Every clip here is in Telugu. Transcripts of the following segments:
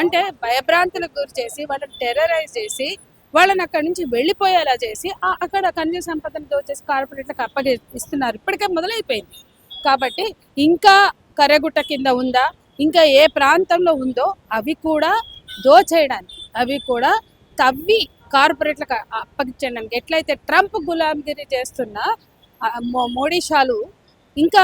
అంటే భయభ్రాంతులకు గురి చేసి వాళ్ళని టెర్రరైజ్ చేసి వాళ్ళని అక్కడి నుంచి వెళ్ళిపోయేలా చేసి అక్కడ ఖనిజ సంపదను దోచేసి కార్పొరేట్లకు అప్పగిస్తున్నారు. ఇప్పటికే మొదలైపోయింది. కాబట్టి ఇంకా కర్రగుట్ట కింద ఉందా, ఇంకా ఏ ప్రాంతంలో ఉందో అవి కూడా దోచేయడానికి, అవి కూడా తవ్వి కార్పొరేట్లకు అప్పగించడానికి, ఎట్లయితే ట్రంప్ గులాంగిరి చేస్తున్న మోడీ షాలు ఇంకా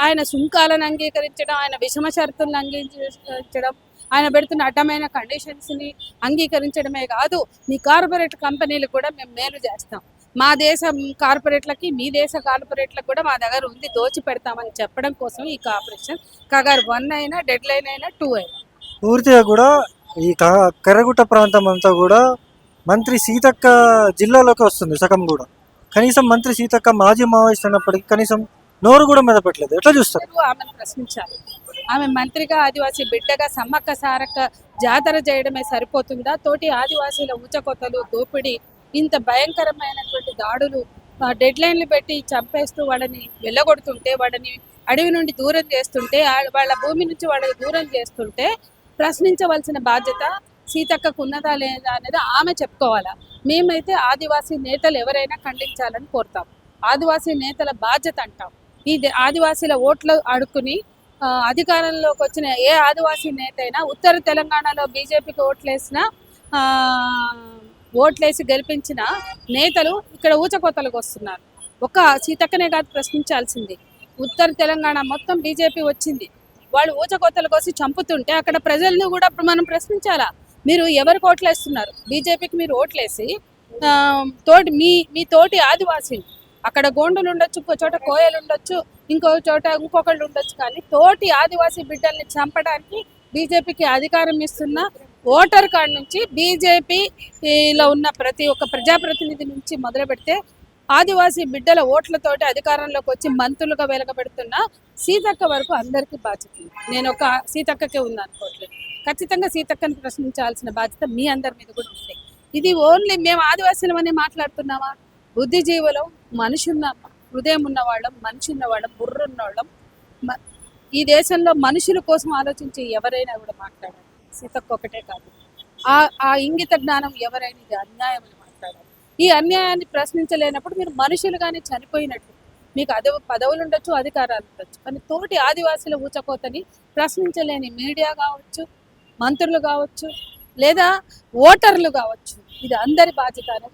ఆయన సుంకాలను అంగీకరించడం, ఆయన విషమ షరతులను అంగీకరించడం, ఆయన పెడుతున్న అడ్డమైన కండిషన్స్ని అంగీకరించడమే కాదు, మీ కార్పొరేట్ కంపెనీలు కూడా మేము మేలు చేస్తాం, మా దేశ కార్పొరేట్లకి మీ దేశ కార్పొరేట్లకు కూడా మా దగ్గర ఉంది, దోచి పెడతామని చెప్పడం కోసం ఈ ఆపరేషన్ కగారు 1 అయినా, డెడ్ లైన్ అయినా 2 అయినా. పూర్తిగా కూడా ఈ కర్రగుట్ట ప్రాంతం అంతా కూడా మంత్రి సీతక్క జిల్లాలోకి వస్తుంది సగం కూడా. కనీసం మంత్రి సీతక్క మాజీ మావోయిస్ట్ అన్నప్పటికీ కనీసం నోరు కూడా మెదపట్లేదు. ఎట్లా చూస్తారు? ఆమెను ప్రశ్నించాలి. ఆమె మంత్రిగా, ఆదివాసీ బిడ్డగా సమ్మక్క సారక్క జాతర చేయడమే సరిపోతుందా? తోటి ఆదివాసీల ఊచకొతలు, దోపిడీ, ఇంత భయంకరమైనటువంటి దాడులు, డెడ్ లైన్లు పెట్టి చంపేస్తూ వాళ్ళని వెళ్ళగొడుతుంటే, వాళ్ళని అడవి నుండి దూరం చేస్తుంటే, వాళ్ళ భూమి నుంచి వాళ్ళని దూరం చేస్తుంటే ప్రశ్నించవలసిన బాధ్యత సీతక్కకు ఉన్నదా లేదా అనేది ఆమె చెప్పుకోవాలా. మేమైతే ఆదివాసీ నేతలు ఎవరైనా ఖండించాలని కోరుతాం. ఆదివాసీ నేతల బాధ్యత అంటాం. ఈ ఆదివాసీల ఓట్లు అడుక్కుని అధికారంలోకి వచ్చిన ఏ ఆదివాసీ నేత అయినా, ఉత్తర తెలంగాణలో బీజేపీకి ఓట్లేసి గెలిపించిన నేతలు ఇక్కడ ఊచకోతలకు వస్తున్నారు. ఒక సీతక్కనే కాదు ప్రశ్నించాల్సింది, ఉత్తర తెలంగాణ మొత్తం బీజేపీ వచ్చింది, వాళ్ళు ఊచకోతలకు వచ్చి చంపుతుంటే అక్కడ ప్రజలను కూడా మనం ప్రశ్నించాలా. మీరు ఎవరికి ఓట్లేస్తున్నారు? బీజేపీకి మీరు ఓట్లేసి మీ తోటి ఆదివాసీ, అక్కడ గోండులు ఉండొచ్చు, ఇంకో చోట కోయలు ఉండొచ్చు, ఇంకో చోట ఇంకొకళ్ళు ఉండొచ్చు, కానీ తోటి ఆదివాసీ బిడ్డల్ని చంపడానికి బీజేపీకి అధికారం ఇస్తున్న ఓటర్ కార్డు నుంచి, బీజేపీలో ఉన్న ప్రతి ఒక్క ప్రజాప్రతినిధి నుంచి మొదలు పెడితే ఆదివాసీ బిడ్డల ఓట్లతోటి అధికారంలోకి వచ్చి మంత్రులుగా వెలగబెడుతున్న సీతక్క వరకు అందరికీ బాధ్యత ఉంది. నేను ఒక సీతక్కకే ఉంది అనుకోవట్లేదు. ఖచ్చితంగా సీతక్కని ప్రశ్నించాల్సిన బాధ్యత మీ అందరి మీద కూడా ఉంది. ఇది ఓన్లీ మేము ఆదివాసీలమని మాట్లాడుతున్నామా? బుద్ధిజీవులం, మనిషి ఉన్న హృదయం ఉన్నవాళ్ళం, మనిషి ఉన్నవాళ్ళం, బుర్రున్నవాళ్ళం. ఈ దేశంలో మనుషుల కోసం ఆలోచించి ఎవరైనా కూడా మాట్లాడాలి. సీతక్క ఒకటే కాదు, ఆ ఇంగిత జ్ఞానం ఎవరైనా ఇది అన్యాయం అని మాట్లాడాలి. ఈ అన్యాయాన్ని ప్రశ్నించలేనప్పుడు మీరు మనుషులుగానే చనిపోయినట్టు. మీకు పదవులు ఉండొచ్చు, అధికారాలు ఉండొచ్చు, కానీ తోటి ఆదివాసీల ఊచకోతని ప్రశ్నించలేని మీడియా కావచ్చు, మంత్రులు కావచ్చు, లేదా ఓటర్లు కావచ్చు, ఇది అందరి బాధ్యత అనేది